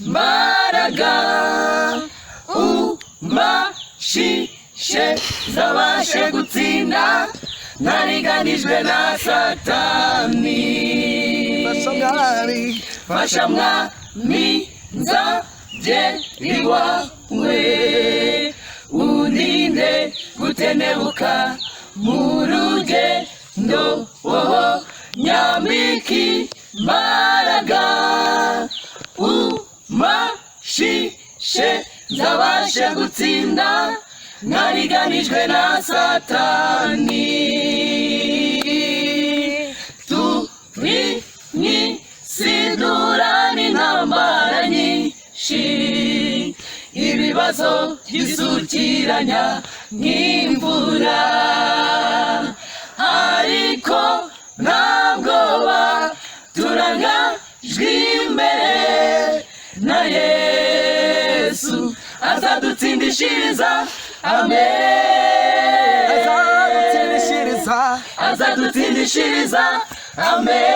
imbaraga umashishe zabashe gutsinda ntariganijwe na Satani. Fasha mwami nzabye iwawe undinde gutenebuka mu rugendo nyambika imbaraga umashishe nzabashe gutsinda ntariganijwe na Satani. Turi mw'isi durana intambara nyinshi, ibibazo byisukiranya nk'imvura, ariko nta bwoba turangajwe imbere na Yesu azadutsindishiriza. Amen. Azadutsindishiriza. Amen.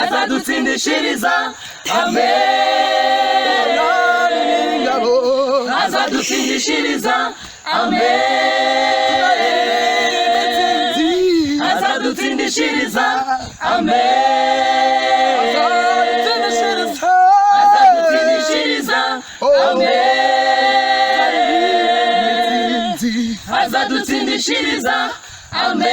Azadutsindishiriza. Amen. Azadutsindishiriza. Amen. Azadutsindishiriza. Amen. Azadutsindishiriza. Amen. Azadutsindishiriza. Amen.